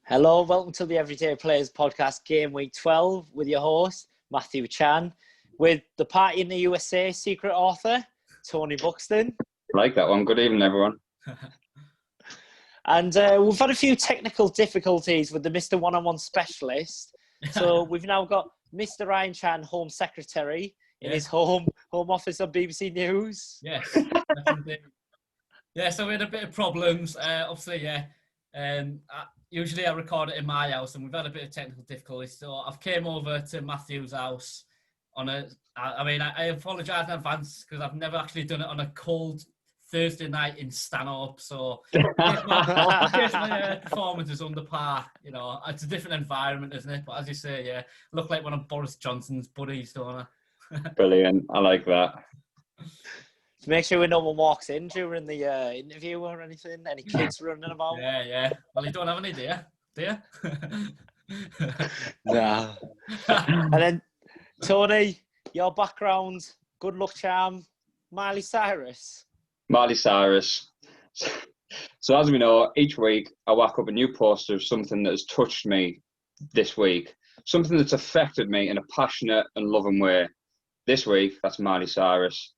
Hello, welcome to the Everyday Players podcast, Game Week 12, with your host, Matthew Chan, with the Party in the USA secret author, Tony Buxton. Like that one. Good evening, everyone. And we've had a few technical difficulties with the Mr. One-on-One specialist. So we've now got Mr. Ryan Chan, Home Secretary, in his home office on BBC News. Yes, definitely. Yeah, so we had a bit of problems. Obviously, usually I record it in my house, and we've had a bit of technical difficulties. So I've came over to Matthew's house I apologise in advance because I've never actually done it on a cold Thursday night in Stanhope. So in case my performance is under par, it's a different environment, isn't it? But as you say, look like one of Boris Johnson's buddies, don't I? Brilliant. I like that. To make sure no one walks in during the interview or anything, any kids running about. Yeah. Well, you don't have any, do you? No. And then, Tony, your background, good luck charm, Miley Cyrus. Miley Cyrus. So as we know, each week I whack up a new poster of something that has touched me this week, something that's affected me in a passionate and loving way. This week, that's Miley Cyrus.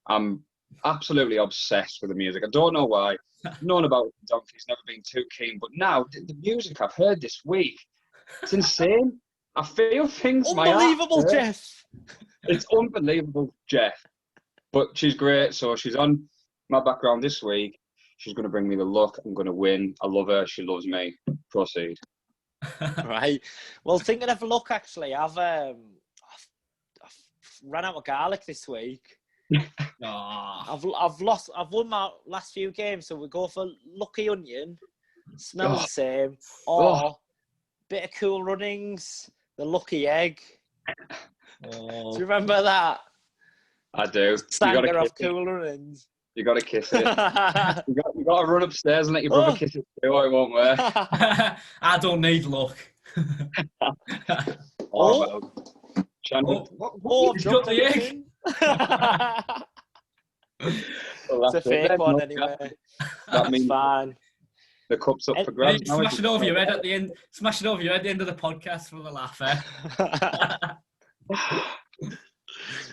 I'm absolutely obsessed with the music. I don't know why. I've known about Donkey's, never been too keen, but now the music I've heard this week, it's insane. I feel things. Unbelievable, Jeff. It's unbelievable, Jeff. But she's great, so she's on my background this week. She's going to bring me the luck. I'm going to win. I love her. She loves me. Proceed. Right. Well, thinking of luck, actually, I've ran out of garlic this week. I've won my last few games, so we go for Lucky Onion, smells the same, or bit of Cool Runnings, the Lucky Egg. Do you remember that? I do. Sanger of Cool Runnings. You got to kiss it. you got to run upstairs and let your brother kiss it too, or it won't work. I don't need luck. I've dropped the egg. It's a fake one anyway. That means fine. The cup's up for grabs. Smash it over your head at the end. Smash it over your head at the end of the podcast for the laugh.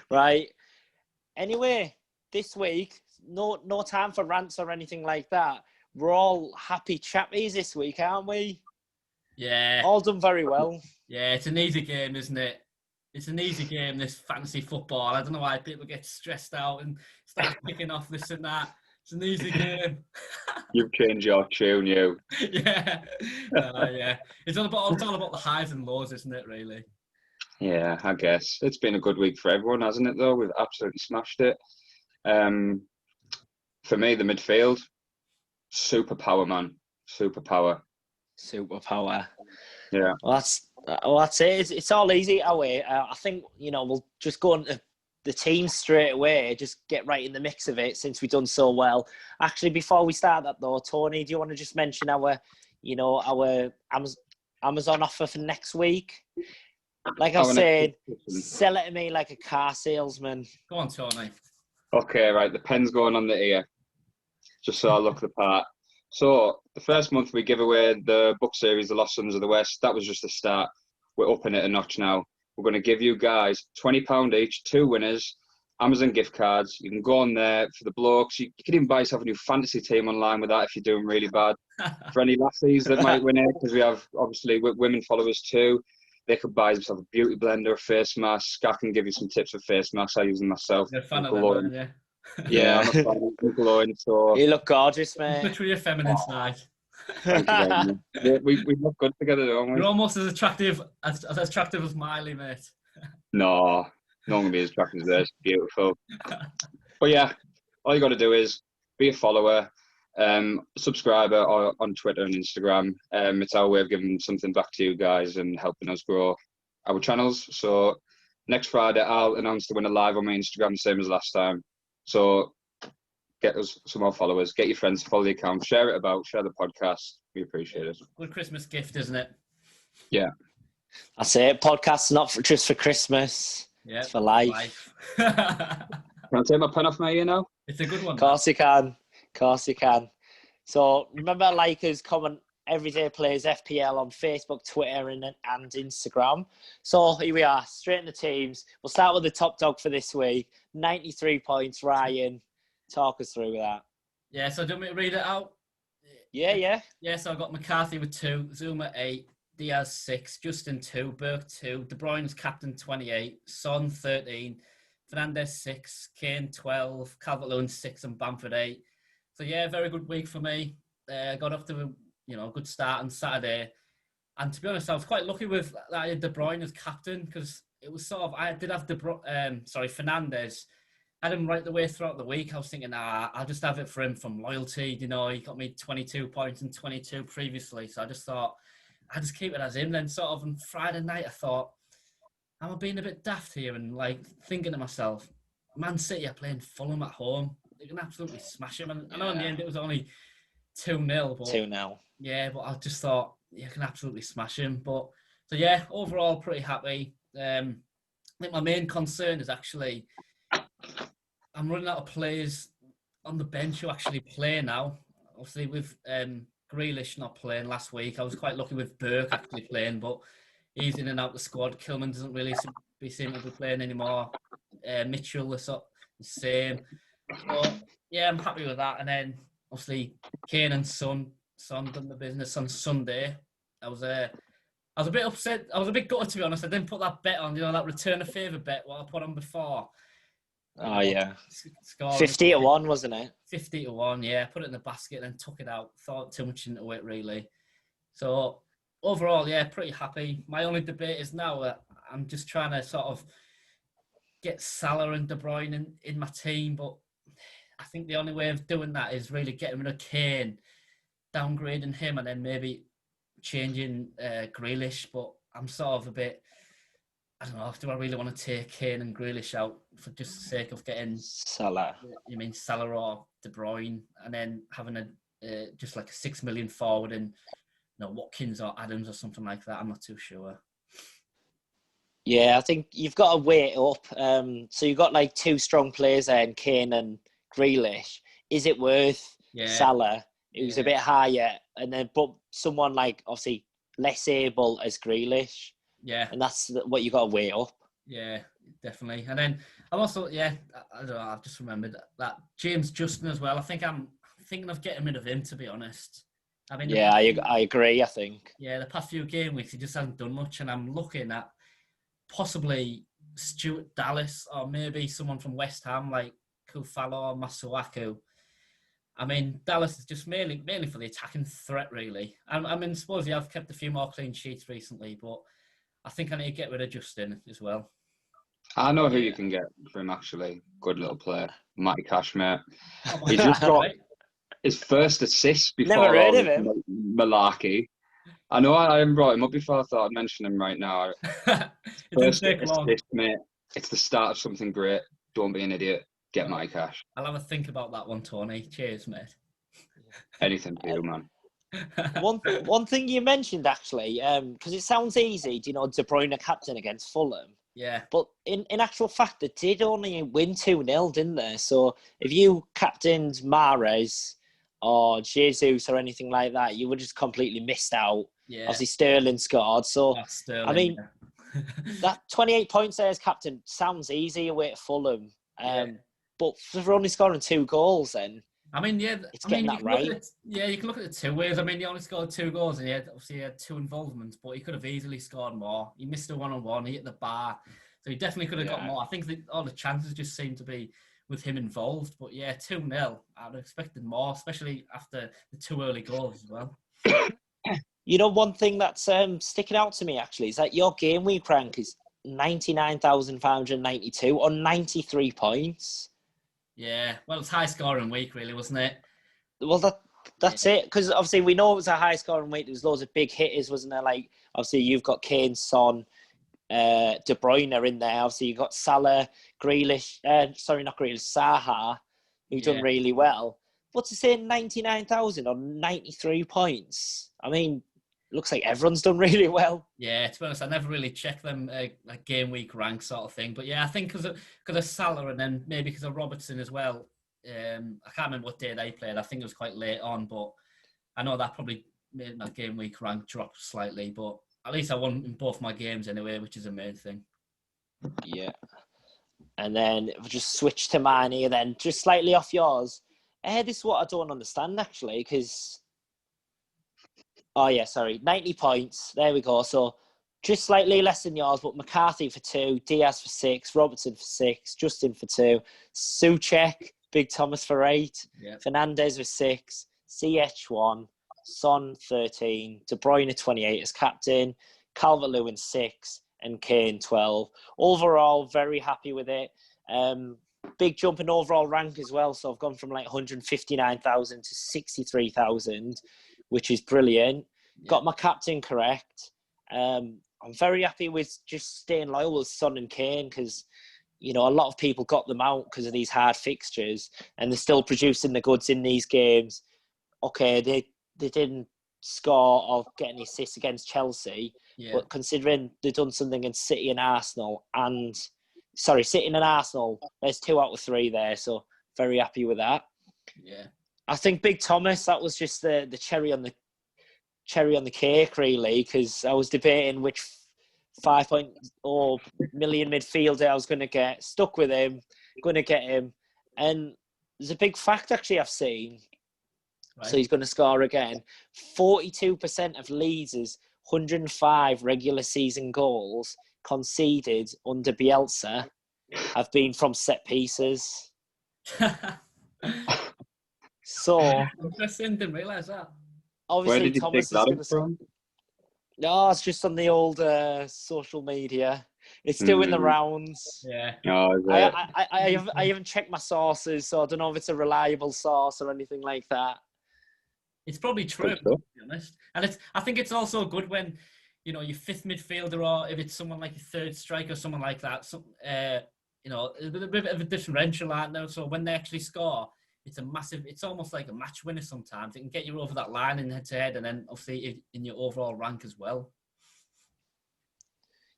Right. Anyway, this week, no time for rants or anything like that. We're all happy chappies this week, aren't we? Yeah. All done very well. Yeah, it's an easy game, isn't it? It's an easy game, this fantasy football. I don't know why people get stressed out and start kicking off this and that. It's an easy game. You've changed your tune, you. Yeah. It's all about the highs and lows, isn't it, really? Yeah, I guess. It's been a good week for everyone, hasn't it, though? We've absolutely smashed it. For me, the midfield, superpower, man. Superpower. Yeah. Well, that's it. It's all easy away. I think, we'll just go into the team straight away, just get right in the mix of it since we've done so well. Actually, before we start that though, Tony, do you want to just mention our Amazon offer for next week? Like I said, sell it to me like a car salesman. Go on, Tony. Okay, right. The pen's going on the ear, just so I look the part. So the first month we give away the book series, The Lost Sons of the West. That was just the start. We're upping it a notch now. We're going to give you guys £20 each, 2 winners, Amazon gift cards. You can go on there for the blokes. You can even buy yourself a new fantasy team online with that if you're doing really bad. For any lassies that might win it, because we have obviously women followers too, they could buy themselves a beauty blender, a face mask. I can give you some tips for face masks. I use them myself. You're a fan of them, yeah. Yeah, I'm a fan of glowing. So you look gorgeous, mate. Literally a feminine side. we look good together, don't we? You're almost as attractive as Miley, mate. No one can be as attractive as this. Beautiful. But yeah, all you got to do is be a follower, subscriber on Twitter and Instagram. It's our way of giving something back to you guys and helping us grow our channels. So next Friday, I'll announce the winner live on my Instagram, same as last time. So get us some more followers, get your friends to follow the account, share it about, share the podcast. We appreciate it. Good Christmas gift, isn't it? Yeah. That's it. Podcast's not just for Christmas. Yeah. It's for life. Can I take my pen off my ear now? It's a good one. Of course you can. So remember, like us, comment Everyday Players FPL on Facebook, Twitter, and Instagram. So here we are, straight in the teams. We'll start with the top dog for this week. 93 points, Ryan. Talk us through that. Yeah, so do you want me to read it out? Yeah. Yeah, so I got McCarthy with 2, Zuma 8, Diaz 6, Justin 2, Burke 2, De Bruyne's captain 28, Son 13, Fernandes 6, Kane 12, Calvert-Lewin 6, and Bamford 8. So yeah, very good week for me. Got off to a good start on Saturday, and to be honest, I was quite lucky with that I had De Bruyne as captain, because it was sort of, I did have Fernandes. I had him right the way throughout the week. I was thinking, I'll just have it for him from loyalty. He got me 22 points and 22 previously. So I just thought, I'll just keep it as him. Then sort of on Friday night, I thought, am I being a bit daft here? And like thinking to myself, Man City are playing Fulham at home. They can absolutely smash him. And I know in the end it was only 2-0. But 2-0. Yeah, but I just thought, you can absolutely smash him. But so yeah, overall pretty happy. I think my main concern is actually, I'm running out of players on the bench who actually play now. Obviously, with Grealish not playing last week, I was quite lucky with Burke actually playing, but he's in and out the squad. Kilman doesn't really seem to be playing anymore. Mitchell is the same. So, yeah, I'm happy with that. And then, obviously, Kane and Son done the business on Sunday. I was a bit upset. I was a bit gutted, to be honest. I didn't put that bet on, that return a favour bet, what I put on before. Oh, yeah. 50-1, wasn't it? 50-1, yeah. Put it in the basket and took it out. Thought too much into it, really. So, overall, yeah, pretty happy. My only debate is now I'm just trying to sort of get Salah and De Bruyne in my team, but I think the only way of doing that is really getting rid of Kane, downgrading him, and then maybe changing Grealish. But I'm sort of a bit, I don't know, do I really want to take Kane and Grealish out for just the sake of getting Salah? You mean Salah or De Bruyne, and then having just like a 6 million forward in Watkins or Adams or something like that? I'm not too sure. Yeah, I think you've got to weigh it up. So you've got like 2 strong players there in Kane and Grealish. Is it worth Salah, who's a bit higher, and then but someone like obviously less able as Grealish? Yeah. And that's what you got to weigh up. Yeah, definitely. And then I'm also, I don't know, I've just remembered that James Justin as well. I think I'm thinking of getting rid of him, to be honest. I mean, I agree, I think. Yeah, the past few game weeks, he just hasn't done much, and I'm looking at possibly Stuart Dallas or maybe someone from West Ham like Kufalo or Masuaku. I mean, Dallas is just mainly for the attacking threat, really. I mean, suppose I've kept a few more clean sheets recently, but I think I need to get rid of Justin as well. I know who you can get for him, actually. Good little player. Matty Cash, mate. He's just got his first assist before Never heard of him. Malarkey. I know I haven't brought him up before. I thought I'd mention him right now. First assist, mate. It's the start of something great. Don't be an idiot. Get Matty Cash. I'll have a think about that one, Tony. Cheers, mate. Anything for you, man. One thing you mentioned, actually, because it sounds easy, De Bruyne captain against Fulham. Yeah. But in actual fact, they did only win 2-0, didn't they? So if you captained Mahrez or Jesus or anything like that, you would just completely missed out. Yeah. Obviously, Sterling scored. So, Sterling, I mean, that 28 points there as captain sounds easy away at Fulham. But for only scoring 2 goals, then. I mean, yeah, it's getting that right. You can look at it 2 ways. I mean, he only scored 2 goals, and he had 2 involvements, but he could have easily scored more. He missed a one-on-one. He hit the bar, so he definitely could have got more. I think all the chances just seem to be with him involved. But yeah, 2-0. I'd have expected more, especially after the 2 early goals as well. One thing that's sticking out to me actually is that your game week rank is 99,592 on 93 points. Yeah, well, it's high scoring week, really, wasn't it? Well, that's it. Because obviously we know it was a high scoring week. There was loads of big hitters, wasn't there? Like obviously you've got Kane, Son, De Bruyne in there. Obviously you've got Salah, Grealish. Not Grealish, Saha, who've done really well. But to say 99,000 on 93 points, I mean, looks like everyone's done really well. Yeah, to be honest, I never really check them like game week rank sort of thing. But yeah, I think because of Salah and then maybe because of Robertson as well. I can't remember what day they played. I think it was quite late on, but I know that probably made my game week rank drop slightly, but at least I won in both my games anyway, which is the main thing. Yeah. And then if we just switch to mine here then, just slightly off yours. This is what I don't understand, actually, because... Oh, yeah, sorry. 90 points. There we go. So just slightly less than yours, but McCarthy for 2, Diaz for 6, Robertson for 6, Justin for 2, Souček, Big Thomas for 8, Fernandez with 6, CH1, Son 13, De Bruyne 28 as captain, Calvert-Lewin 6, and Kane 12. Overall, very happy with it. Big jump in overall rank as well. So I've gone from like 159,000 to 63,000, which is brilliant. Yeah. Got my captain correct. I'm very happy with just staying loyal with Son and Kane because, you know, a lot of people got them out because of these hard fixtures and they're still producing the goods in these games. Okay, they didn't score or get any assists against Chelsea, but considering they've done something against City and Arsenal City and Arsenal, there's 2 out of 3 there, so very happy with that. Yeah. I think Big Thomas, that was just the cherry on the cake, really, because I was debating which 5.0 million midfielder I was going to get. Stuck with him, going to get him. And there's a big fact, actually, I've seen. Right. So he's going to score again. 42% of Leeds' 105 regular season goals conceded under Bielsa have been from set pieces. So interesting, didn't realise that. Obviously, where did you Thomas take that is from? No, it's just on the old social media. It's doing the rounds. Yeah. Oh, I haven't checked my sources, so I don't know if it's a reliable source or anything like that. It's probably true, to be honest. And I think it's also good when, you know, your fifth midfielder, or if it's someone like your third striker or someone like that, you know, a bit of a differential, aren't there? So when they actually score, it's almost like a match winner sometimes. It can get you over that line in head-to-head, and then obviously in your overall rank as well.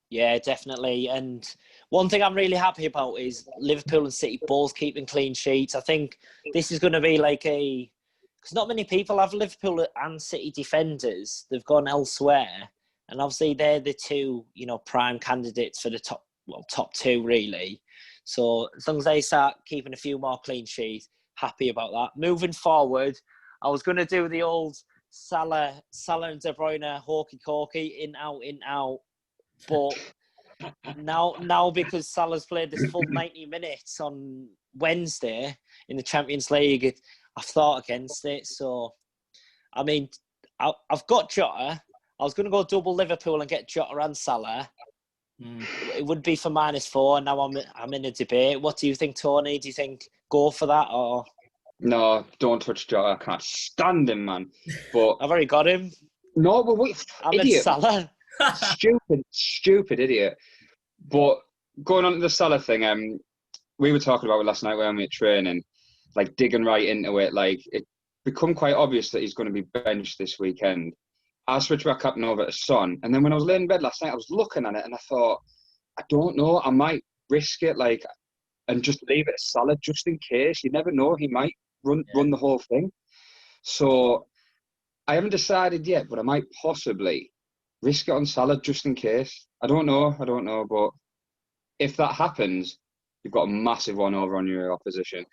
Yeah, definitely. And one thing I'm really happy about is Liverpool and City both keeping clean sheets. I think this is going to be like because not many people have Liverpool and City defenders. They've gone elsewhere. And obviously they're the 2, you know, prime candidates for the top 2, really. So as long as they start keeping a few more clean sheets, happy about that. Moving forward, I was going to do the old Salah and De Bruyne hokey-cokey, in, out. But now because Salah's played this full 90 minutes on Wednesday in the Champions League, I've thought against it. So, I mean, I've got Jota. I was going to go double Liverpool and get Jota and Salah. It would be for -4. Now I'm in a debate. What do you think, Tony? Do you think go for that or? No, don't touch Jota. I can't stand him, man. But I've already got him. No, but wait, I'm in Salah. stupid idiot. But going on to the Salah thing, we were talking about it last night when we were training, like digging right into it. Like it become quite obvious that he's going to be benched this weekend. I switched my captain over to Son, and then when I was laying in bed last night, I was looking at it and I thought, I don't know, I might risk it, like, and just leave it at Salah just in case. You never know, he might run the whole thing. So I haven't decided yet, but I might possibly risk it on Salah just in case. I don't know, but if that happens, you've got a massive one over on your opposition.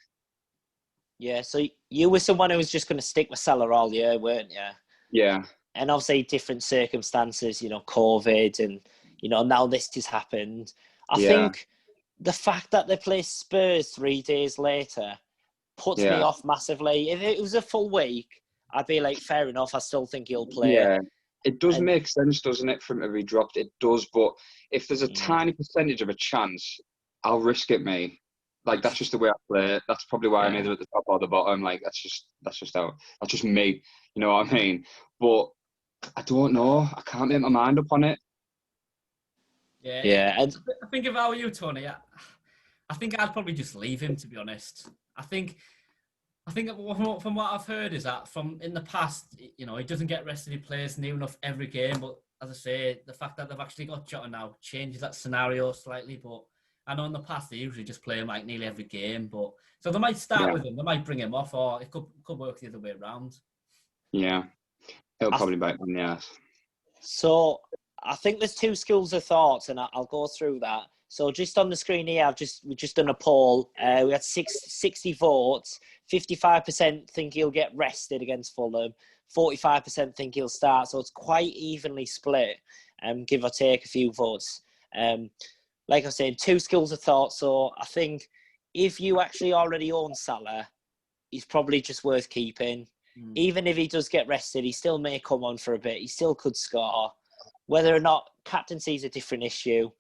Yeah, so you were someone who was just going to stick with Salah all year, weren't you? Yeah. And obviously different circumstances, you know, COVID and, you know, now this has happened. I think the fact that they play Spurs 3 days later puts me off massively. If it was a full week, I'd be like, fair enough, I still think he'll play. Yeah, it does make sense, doesn't it, for him to be dropped? It does, but if there's a tiny percentage of a chance, I'll risk it, mate. Like, that's just the way I play it. That's probably why I'm either at the top or the bottom. Like, that's just me. You know what I mean? But I don't know. I can't make my mind up on it. Yeah. And I think if I were you, Tony, I think I'd probably just leave him, to be honest. I think from what I've heard is that from in the past, you know, he doesn't get rested. He plays near enough every game. But as I say, the fact that they've actually got Jota now changes that scenario slightly. But I know in the past they usually just play him like nearly every game. But so they might start with him, they might bring him off, or it could work the other way around. Yeah. It'll probably bite on the ass. So I think there's two schools of thoughts, and I'll go through that. So just on the screen here, we've just done a poll. We had 60 votes. 55% think he'll get rested against Fulham. 45% think he'll start. So it's quite evenly split, give or take a few votes. Like I said, two schools of thought. So I think if you actually already own Salah, he's probably just worth keeping. Even if he does get rested, he still may come on for a bit. He still could score. Whether or not captaincy is a different issue.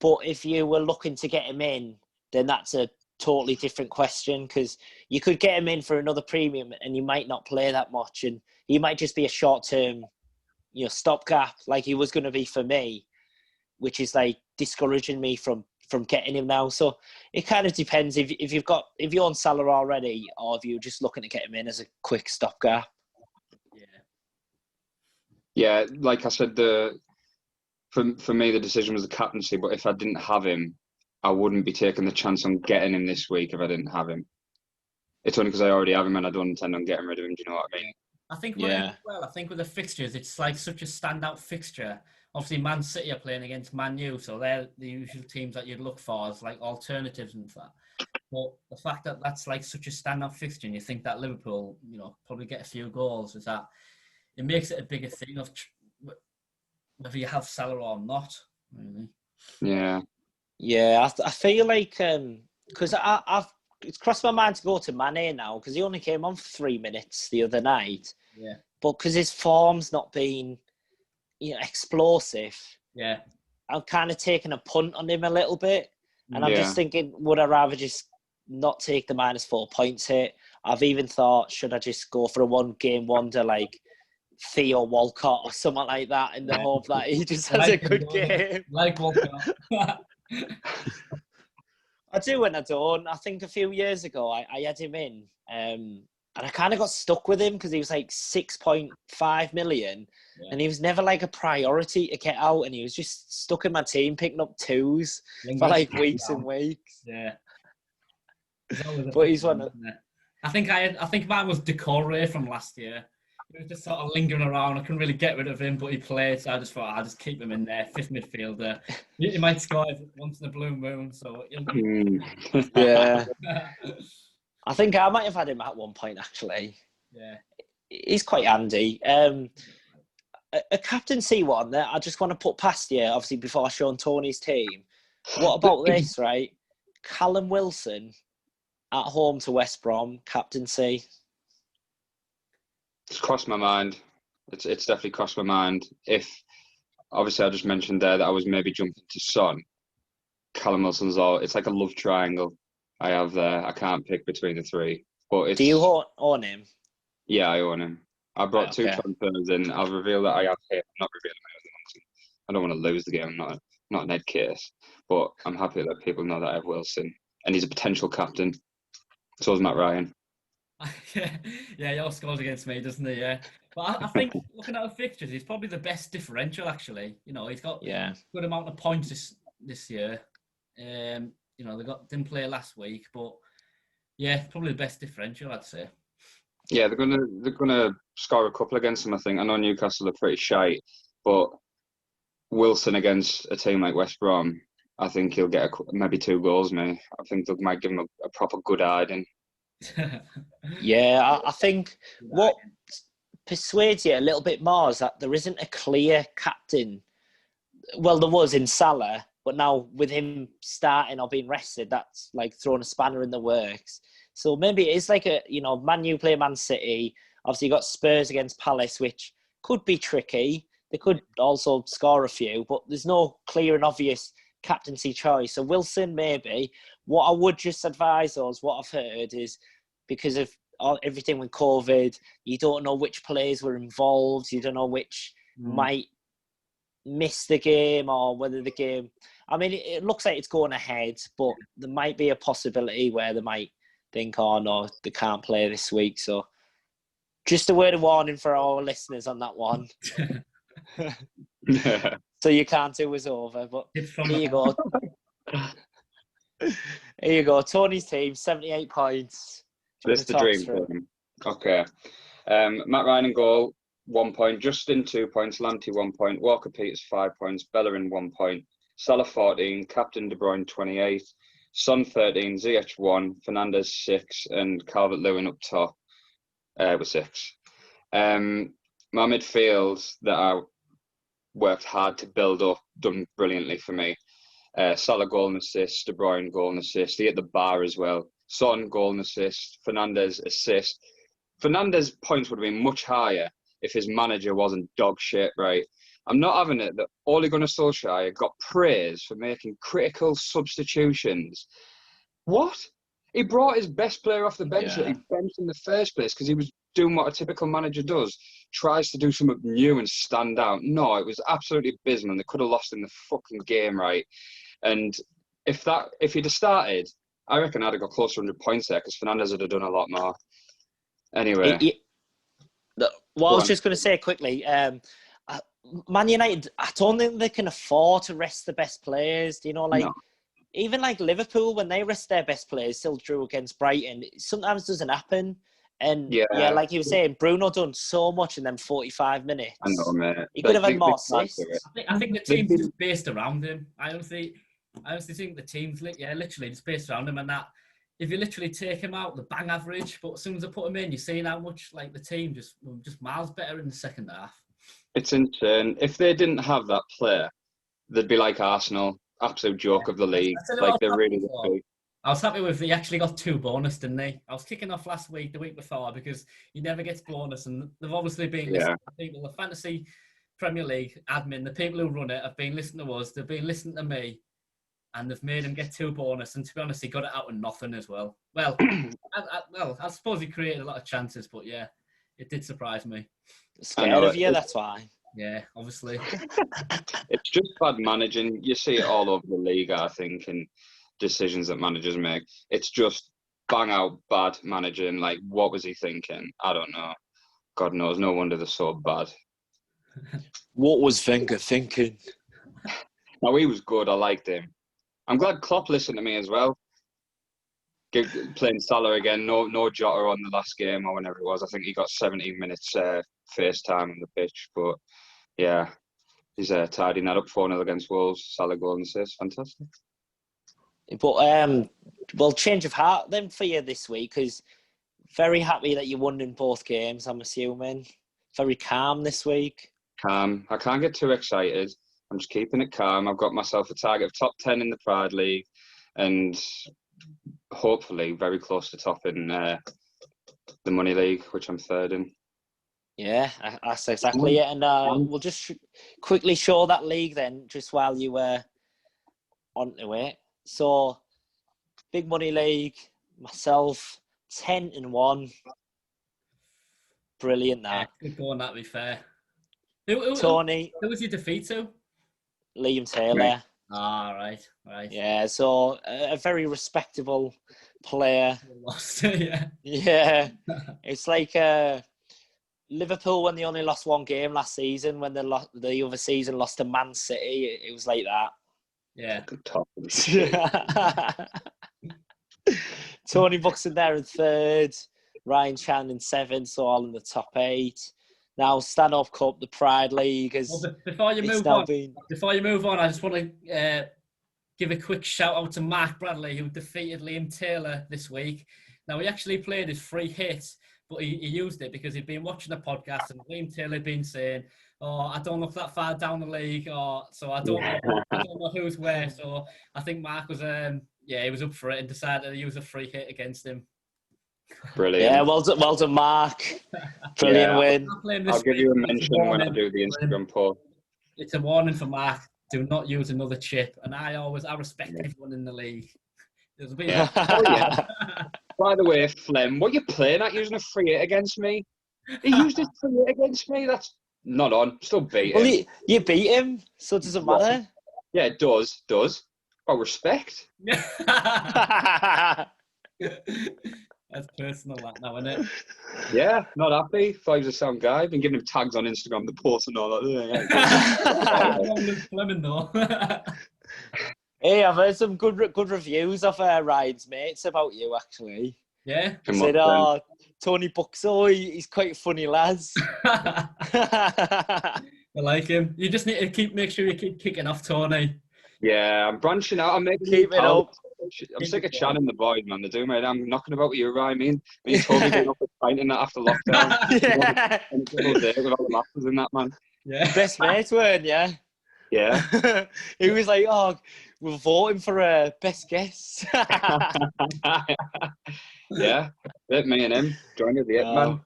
But if you were looking to get him in, then that's a totally different question, because you could get him in for another premium and you might not play that much, and he might just be a short-term, stopgap like he was going to be for me, which is like discouraging me from getting him now. So it kind of depends if you're on Salah already, or if you're just looking to get him in as a quick stopgap. Yeah, like I said, for me the decision was the captaincy. But if I didn't have him, I wouldn't be taking the chance on getting him this week if I didn't have him. It's only because I already have him and I don't intend on getting rid of him. Do you know what I mean? I think I think with the fixtures, it's like such a standout fixture. Obviously, Man City are playing against Man U, so they're the usual teams that you'd look for as like alternatives and that. But the fact that that's like such a standout fixture, and you think that Liverpool, probably get a few goals, is that it makes it a bigger thing of whether you have Salah or not. Really. Yeah, I feel like because it's crossed my mind to go to Mane now, because he only came on for 3 minutes the other night. Yeah. But because his form's not been, explosive. Yeah. I'm kind of taking a punt on him a little bit. And I'm just thinking, would I rather just not take the -4 points hit? I've even thought, should I just go for a one-game wonder like Theo Walcott or something like that, in the hope that he just has a good game? Like Walcott. I do and I don't. I think a few years ago I had him in, and I kind of got stuck with him because he was like 6.5 million, and he was never like a priority to get out, and he was just stuck in my team picking up twos for like weeks and weeks. Yeah, but he's one of. I think mine was Decore from last year. He was just sort of lingering around. I couldn't really get rid of him, but he played, so I just thought I'll just keep him in there, fifth midfielder. He might score once in a blue moon, so yeah. I think I might have had him at one point, actually. Yeah. He's quite handy. A captaincy one that I just want to put past you, obviously, before showing Tony's team. What about this, right? Callum Wilson at home to West Brom, captaincy. It's crossed my mind. It's definitely crossed my mind. If, obviously, I just mentioned there that I was maybe jumping to Son. Callum Wilson's it's like a love triangle I have there. I can't pick between the three. But do you own him? Yeah, I own him. I brought two transfers in. I'll reveal that I have him. I'm not revealing my other ones. I don't want to lose the game. I'm not Ned Case. But I'm happy that people know that I have Wilson. And he's a potential captain. So is Matt Ryan. Yeah, he all scores against me, doesn't he? Yeah. But I think looking at the fixtures, he's probably the best differential, actually. He's got a good amount of points this year. They didn't play last week, but yeah, probably the best differential, I'd say. Yeah, they're gonna score a couple against them, I think. I know Newcastle are pretty shite, but Wilson against a team like West Brom, I think he'll get maybe 2 goals, mate. I think they might give him a proper good hiding. Yeah, I think what persuades you a little bit more is that there isn't a clear captain. Well, there was in Salah, but now with him starting or being rested, that's like throwing a spanner in the works. So maybe it is like Man U play Man City. Obviously, you got Spurs against Palace, which could be tricky. They could also score a few, but there's no clear and obvious captaincy choice. So Wilson, maybe. What I would just advise us, what I've heard is, because of everything with COVID, you don't know which players were involved. You don't know which might miss the game or whether the game... I mean, it looks like it's going ahead, but there might be a possibility where they might think, oh, no, they can't play this week. So just a word of warning for our listeners on that one. So you can't do us over, but here you go. Here you go. Tony's team, 78 points. This is the dream for him. Okay. Matt Ryan in goal. 1 point. Justin, 2 points. Lamptey, 1 point. Walker Peters, 5 points. Bellerin, 1 point. Salah, 14. Captain De Bruyne, 28. Son, 13. ZH, 1. Fernandez, 6. And Calvert-Lewin up top with 6. My midfield that I worked hard to build up, done brilliantly for me. Salah, goal and assist. De Bruyne, goal and assist. He hit the bar as well. Son, goal and assist. Fernandez, assist. Fernandez points would have been much higher if his manager wasn't dog shit, right? I'm not having it that Ole Gunnar Solskjaer got praise for making critical substitutions. What? He brought his best player off the bench that he benched in the first place because he was doing what a typical manager does. Tries to do something new and stand out. No, it was absolutely abysmal. They could have lost in the fucking game, right? And if he'd have started, I reckon I'd have got close to 100 points there because Fernandez would have done a lot more. Anyway. Well, I was just going to say quickly, Man United, I don't think they can afford to rest the best players. You know, like, even like Liverpool, when they rest their best players, still drew against Brighton. It sometimes doesn't happen. And yeah, like you were saying, Bruno done so much in them 45 minutes. I know, mate. He could have had more assists. I think the team's just based around him. I honestly think the team's literally just based around him, and that if you literally take him out, the bang average, but as soon as I put him in, you're seeing how much like the team just miles better in the second half. It's insane. If they didn't have that player, they'd be like Arsenal, absolute joke of the league. Like they're really good. I was happy with he actually got 2 bonus, didn't he? I was kicking off last week, the week before, because he never gets bonus, and they've obviously been listening to people, the Fantasy Premier League admin, the people who run it have been listening to us, they've been listening to me, and they've made him get 2 bonus, and to be honest, he got it out of nothing as well. Well, I suppose he created a lot of chances, but yeah, it did surprise me. Scared of you, that's why. Yeah, obviously. It's just bad managing. You see it all over the league, I think, and decisions that managers make. It's just bang out bad managing. Like, what was he thinking? I don't know. God knows. No wonder they're so bad. What was Wenger thinking? No, he was good. I liked him. I'm glad Klopp listened to me as well. Playing Salah again. No Jota on the last game or whenever it was. I think he got 17 minutes face time on the pitch. But yeah, he's tidying that up 4-0 against Wolves. Salah goal and assist. Fantastic. But well, change of heart then for you this week, because very happy that you won in both games, I'm assuming. Very calm this week. Calm. I can't get too excited. I'm just keeping it calm. I've got myself a target of top 10 in the Pride League and hopefully very close to top in the Money League, which I'm third in. Yeah, that's exactly it. And we'll just quickly show that league then, just while you were onto it. So, Big Money League, myself, 10-1. Brilliant, that. Yeah, good going, that, to be fair. Tony. Who was your defeat to? Liam Taylor. Ah, right. Yeah, so a very respectable player. Lost, yeah. Yeah. It's like Liverpool when they only lost 1 game last season, when the other season lost to Man City. It was like that. Yeah. Good top. Tony Buxton there in 3rd. Ryan Chan in 7th, so all in the top 8. Now, Stanhope Cup, the Pride League is. Well, before you move on, I just want to give a quick shout out to Mark Bradley, who defeated Liam Taylor this week. Now, he actually played his free hit, but he used it because he'd been watching a podcast and Liam Taylor had been saying, "Oh, I don't look that far down the league," so I don't know who's where. So I think Mark was, he was up for it and decided to use a free hit against him. Brilliant. Yeah, well done, Mark. Brilliant win. I'll give you a mention when I do the Instagram poll. It's a warning for Mark. Do not use another chip. And I respect everyone in the league. Yeah. By the way, Flem, what you playing at using a free hit against me? He used his free hit against me. That's not on. Still beat him. Well, you beat him, so it doesn't matter. Yeah, it does. Oh, respect. That's personal, that now, isn't it? Yeah, not happy. Thought he was a sound guy. Been giving him tags on Instagram, the post and all that. Fleming, though. Hey, I've heard some good reviews of Ryan's mates about you, actually. Yeah. Said, Tony Buxo, he's quite a funny lad. I like him. You just need to make sure you keep kicking off Tony. Yeah, I'm branching out. I'm making Keep it up. I'm sick of chatting the boys, man. They're doing right. I'm knocking about with you, right? Me and Toby going up with pint and that after lockdown. Yeah. And a double date with all the masters in that, man. Yeah. Best mates, weren't you? Yeah. He was like, oh, we're voting for a best guest. Yeah. Me and him joining the man.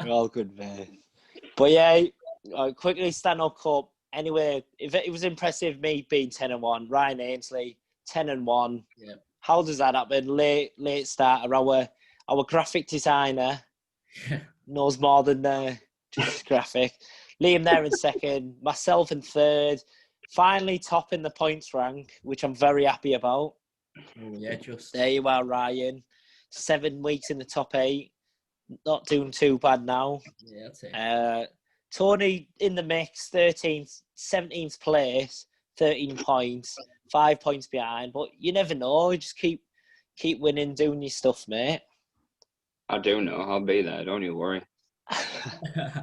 We're all good, man. But yeah, quickly stand-up cup. Anyway, it was impressive me being 10-1. Ryan Ainsley, 10-1. Yeah. How does that happen? Late starter. Our graphic designer knows more than just graphic. Liam there in second, myself in third. Finally topping the points rank, which I'm very happy about. Oh, yeah, just. There you are, Ryan. 7 weeks in the top 8. Not doing too bad now. Yeah, that's it. Tony in the mix, 13th, 17th place, 13 points, 5 points behind. But you never know. You just keep winning, doing your stuff, mate. I do know. I'll be there. Don't you worry.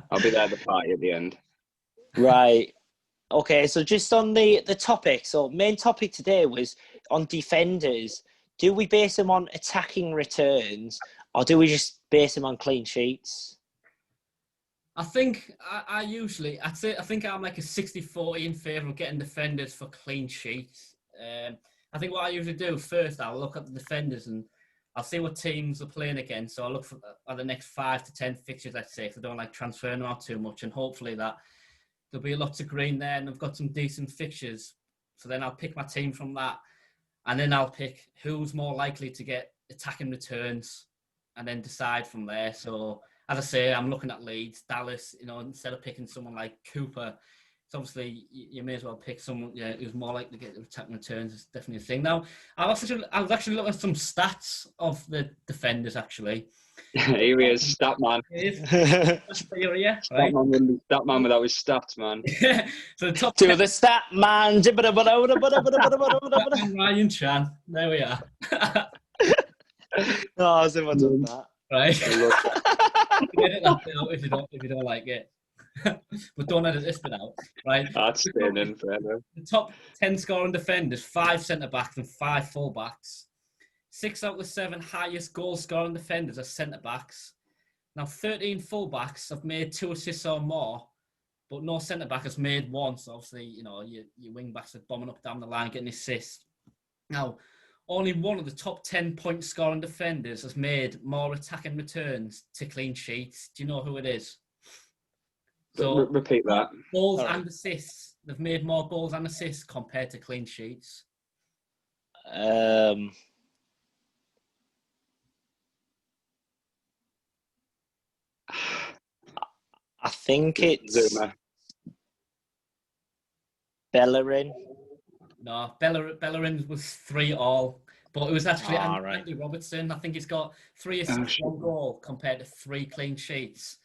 I'll be there at the party at the end. Right. Okay, so just on the topic. So main topic today was on defenders. Do we base them on attacking returns or do we just base them on clean sheets? I think I think I'm like a 60-40 in favour of getting defenders for clean sheets. I think what I usually do first, I'll look at the defenders and I'll see what teams are playing against. So I'll look at the next 5 to 10 fixtures, let's say, if I don't like transferring them out too much. And hopefully that there'll be lots of green there and I've got some decent fixtures. So then I'll pick my team from that. And then I'll pick who's more likely to get attacking returns and then decide from there. So as I say, I'm looking at Leeds, Dallas, instead of picking someone like Cooper, it's obviously, you may as well pick someone who's more likely to get attacking returns. It's definitely a thing. Now, I was actually looking at some stats of the defenders, actually. Here he is, stat man. Right? Stat man without his stats, man. So the top to the stat man. Ryan Chan. There we are. Oh, as if I done that. Right. Edit that bit out if you don't like it. But don't edit this bit out, right? That's staying in forever. The top 10 scoring defenders, 5 centre backs and 5 full backs. 6 out of the 7 highest goal scoring defenders are centre backs. Now 13 full backs have made 2 assists or more, but no centre back has made 1. So obviously, your wing backs are bombing up down the line getting assists. Now, only one of the top 10 point scoring defenders has made more attacking returns to clean sheets. Do you know who it is? So repeat that. Goals and assists. They've made more goals and assists compared to clean sheets. I think it's Zuma. Bellerin. No, Bellerin was 3 all. But it was actually right. Andy Robertson. I think he's got 3 assists, 1 goal compared to 3 clean sheets.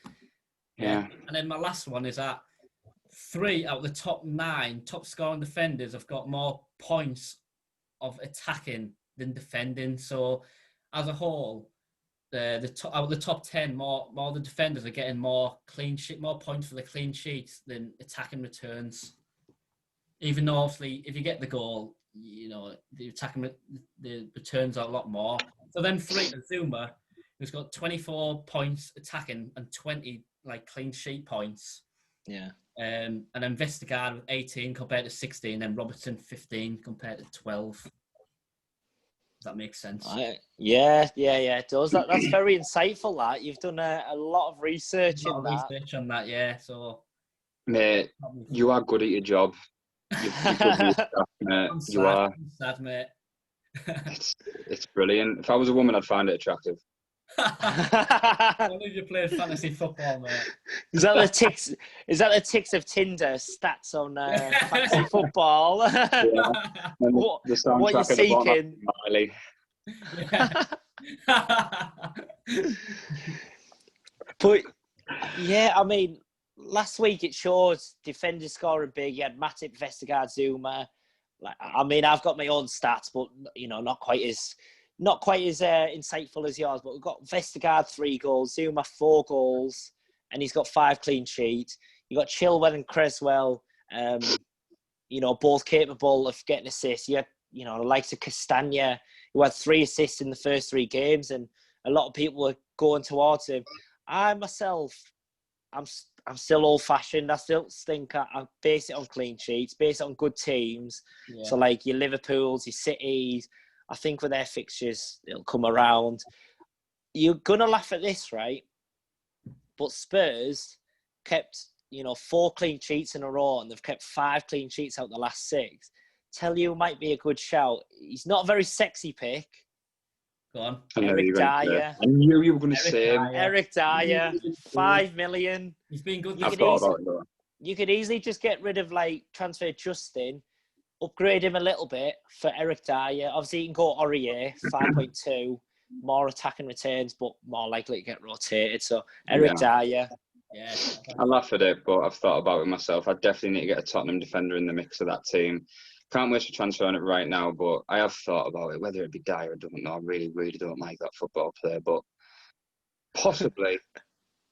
Yeah. And then my last one is that 3 out of the top 9 top scoring defenders have got more points of attacking than defending. So as a whole, out of the top 10, more the defenders are getting more points for the clean sheets than attacking returns. Even though obviously if you get the goal, the attacking the returns are a lot more. So then 3 Zuma, who's got 24 points attacking and 20 clean sheet points. Yeah. And then Vestergaard with 18 compared to 16, then Robertson 15 compared to 12. Does that make sense? Yeah, it does. That's very insightful, that. You've done a lot of research on that, yeah. So, mate, you are good at your job. You've done your stuff, mate. I'm sad, mate. It's brilliant. If I was a woman, I'd find it attractive. Only if you played fantasy football, mate. Is that the ticks of Tinder stats on fantasy football? Yeah. What you're seeking? Yeah. But yeah, I mean, last week it shows defenders scoring big. You had Matip, Vestergaard, Zuma. I've got my own stats, but not quite as not quite as insightful as yours, but we've got Vestergaard 3 goals, Zuma 4 goals, and he's got 5 clean sheets. You've got Chilwell and Creswell, both capable of getting assists. You had, the likes of Castagna, who had 3 assists in the first 3 games, and a lot of people were going towards him. I myself, I'm still old-fashioned. I still think I base it on clean sheets, base it on good teams. Yeah. So, like your Liverpools, your Cities, I think with their fixtures, it'll come around. You're going to laugh at this, right? But Spurs kept, 4 clean sheets in a row, and they've kept 5 clean sheets out the last 6. Tell you might be a good shout. He's not a very sexy pick. Go on. Eric Dyer. I knew you were going to say him. Eric Dyer, 5 million. He's been good. I thought about it, though. You could easily just get rid of, transfer Justin, upgrade him a little bit for Eric Dyer. Obviously, you can go Aurier, 5.2, more attacking returns, but more likely to get rotated. So, Eric Dyer. Yeah. I laugh at it, but I've thought about it myself. I definitely need to get a Tottenham defender in the mix of that team. Can't wait to transfer on it right now, but I have thought about it. Whether it be Dyer, I don't know. I really, really don't like that football player, but possibly.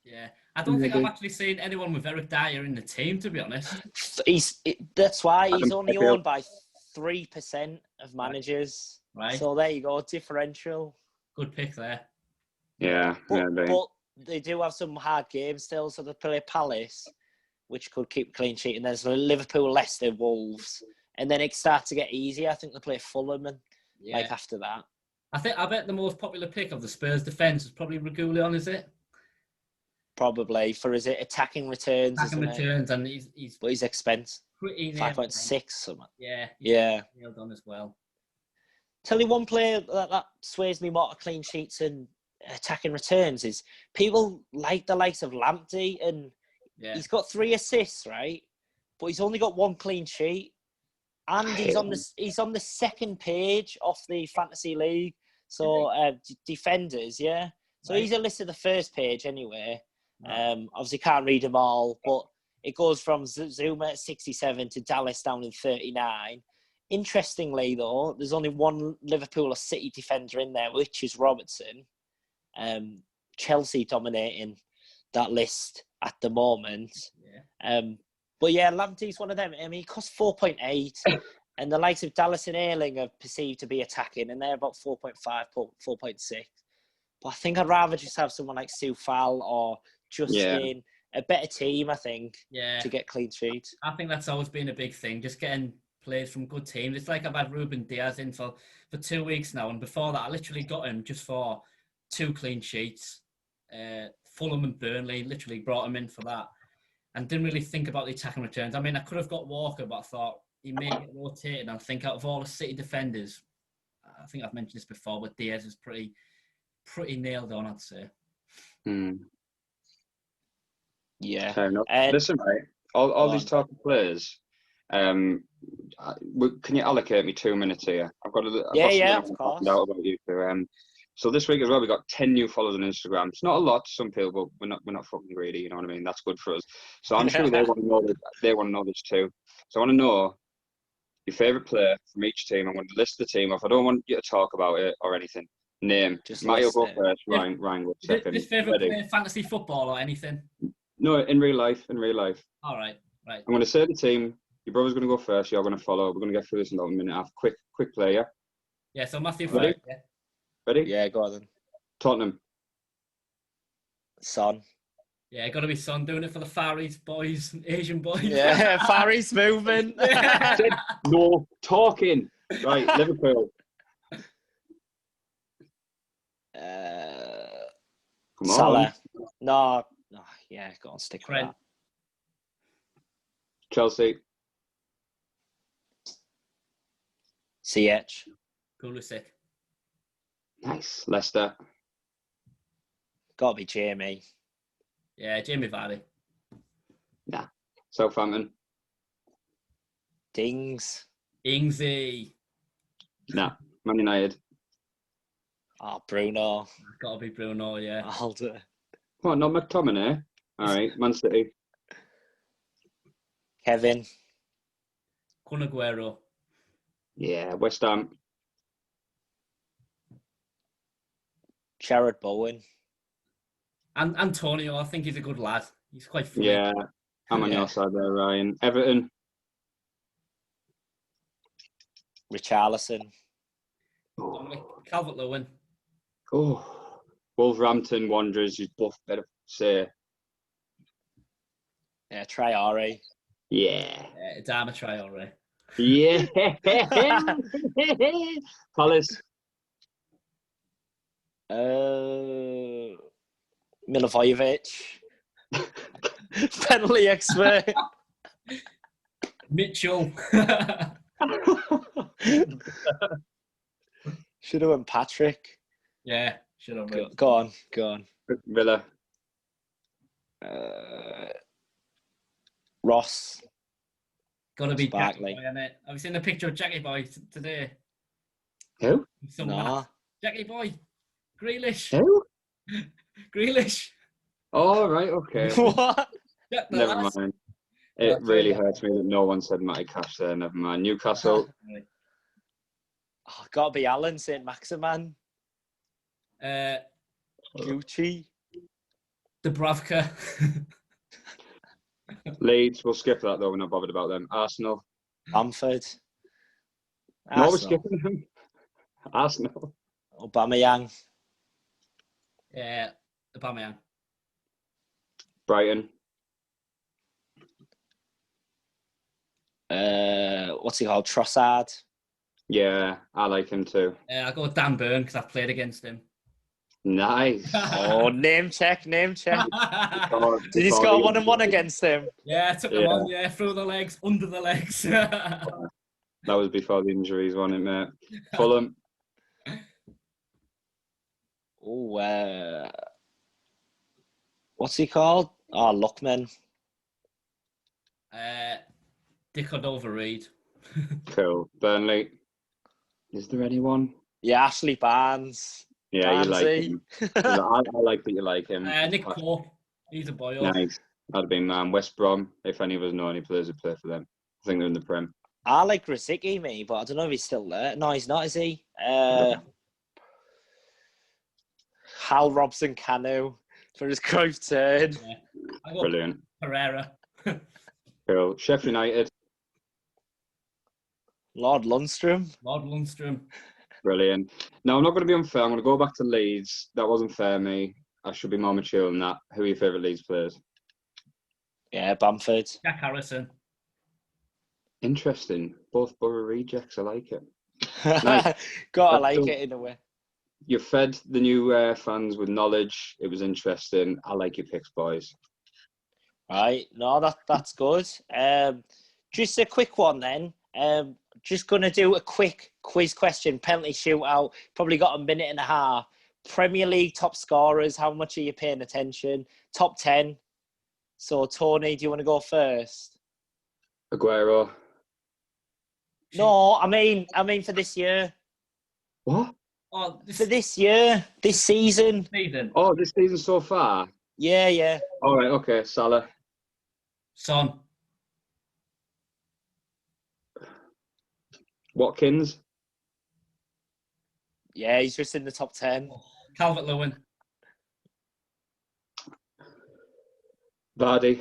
Yeah. I don't think I've actually seen anyone with Eric Dyer in the team, to be honest. That's why he's only owned by 3% of managers. Right. So there you go, differential. Good pick there. Yeah. But they do have some hard games still. So they play Palace, which could keep a clean sheet. And there's Liverpool, Leicester, Wolves. And then it starts to get easier. I think they play Fulham and after that. I bet the most popular pick of the Spurs defence is probably Reguilon, is it? Probably for his attacking returns. And he's expensive. 5.6 something. Yeah. Nailed on as well. Tell you one player that sways me more to clean sheets and attacking returns is people like the likes of Lamptey, and he's got 3 assists, right? But he's only got 1 clean sheet, and he's on the second page of the fantasy league. So defenders, yeah. So he's a list of the first page anyway. Obviously can't read them all, but it goes from Zuma at 67 to Dallas down in 39. Interestingly, though, there's only 1 Liverpool or City defender in there, which is Robertson. Chelsea dominating that list at the moment. But yeah, Lamptey's one of them. I mean, he costs 4.8, and the likes of Dallas and Ayling are perceived to be attacking, and they're about 4.5, 4.6. But I think I'd rather just have someone like Soufal or Justin, a better team, I think, to get clean sheets. I think that's always been a big thing, just getting players from good teams. It's like I've had Ruben Diaz in for 2 weeks now, and before that I literally got him just for 2 clean sheets. Fulham and Burnley, literally brought him in for that, and didn't really think about the attacking returns. I mean, I could have got Walker, but I thought he may get rotated, and I think out of all the City defenders, I think I've mentioned this before, but Diaz is pretty nailed on, I'd say. Yeah. Fair enough. Listen, right, all these type of players, can you allocate me 2 minutes here? I've got of course. Out about you two. So this week as well, we got 10 new followers on Instagram. It's not a lot to some people, but we're not fucking greedy. You know what I mean? That's good for us. So I'm sure they want to know. They want to know this too. So I want to know your favorite player from each team. I'm going to list the team off. I don't want you to talk about it or anything. Name. Mario go first. Ryan go second. This favorite player, fantasy football or anything? No, in real life. All right. I'm going to say the team. Your brother's going to go first. You're going to follow. We're going to get through this in about a minute. Half. Quick play, yeah? Yeah, so Matthew Ready? first. Yeah. Ready? Yeah, go on then. Tottenham. Son. Yeah, got to be Son, doing it for the Far East boys, Asian boys. Yeah, Far East movement. No talking. Right, Liverpool. Come Salah. on. No. Yeah, go on, stick with that. Chelsea. CH. Pulisic. Nice. Leicester. Got to be Jamie. Yeah, Jamie Vardy. Nah. Southampton. Ingsy. Nah. Man United. Oh, Bruno. Got to be Bruno, yeah. Alder. Come on, not McTominay. All right, Man City. Kevin. Kun Aguero. Yeah, West Ham. Jared Bowen. And Antonio, I think he's a good lad. He's quite funny. Yeah, I'm on Yeah. your side there, Ryan. Everton. Richarlison. Calvert-Lewin. Oh, Wolverhampton Wanderers. You both better say. Yeah, Traore. Yeah. Adama Traore. Yeah. Palace. Milivojevic. Penalty expert. Mitchell. Should have went Patrick. Yeah, should have been. Go on. Villa. Ross. Gotta be Barkley. Jackie Boy, innit? Have you seen the picture of Jackie Boy today? Who? Nah. Jackie Boy. Grealish. Who? Grealish. Oh, right, okay. What? Jack the Never lad. mind. It really hurts me that no one said Matty Cash there. Never mind. Newcastle. Oh, gotta be Alan St. Maximan. Uh, Gucci. Dubravka. Leeds. We'll skip that, though. We're not bothered about them. Arsenal. Bamford. No, we're Arsenal. skipping them. Arsenal. Aubameyang. Yeah, Aubameyang. Brighton. What's he called? Trossard. Yeah, I like him too. I'll go with Dan Burn because I've played against him. Nice. Oh, name check. Did he Before score the 1-1 against him? Yeah, I took him on. Yeah, through the legs, under the legs. That was before the injuries, wasn't it, mate? Fulham. Oh, what's he called? Oh, Lookman. Dick Reed. Cool. Burnley. Is there anyone? Yeah, Ashley Barnes. Yeah, you like Barnesy. him. I like that you like him. Nick Pope. He's a boy. Nice. That'd have been man. West Brom, if any of us know any players who play for them. I think they're in the Prem. I like Rosicky, me, but I don't know if he's still there. No, he's not, is he? Hal Robson Cano for his Cruyff turn. Yeah. Brilliant. Pereira. Cool. Sheffield United. Lord Lundstrom. Brilliant. Now, I'm not going to be unfair. I'm going to go back to Leeds. That wasn't fair, me. I should be more mature than that. Who are your favourite Leeds players? Yeah, Bamford. Jack Harrison. Interesting. Both Borough rejects. I like it. Nice. Gotta like it in a way. You fed the new fans with knowledge. It was interesting. I like your picks, boys. Right. No, that's good. Just a quick one then. Just going to do a quick quiz question, penalty shootout. Probably got a minute and a half. Premier League top scorers, how much are you paying attention? Top 10. So, Tony, do you want to go first? Aguero. No, I mean for this year. What? Oh, For this year, this season. Oh, this season so far? Yeah. All right, okay. Salah. Son. Watkins. Yeah, he's just in the top 10. Calvert-Lewin. Vardy.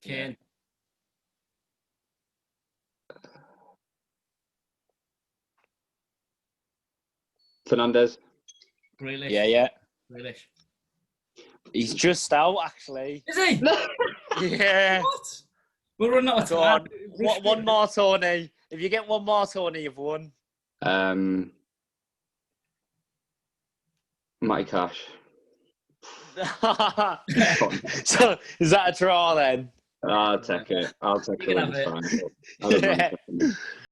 Kane. Fernandez. Grealish. Yeah. Grealish. He's just out, actually. Is he? Yeah. What? We're running out of Go time. on. One more, Tony. If you get one more, Tony, you've won. Matty Cash. So, is that a draw then? I'll take it. I'll take You can have it. Fine. Yeah.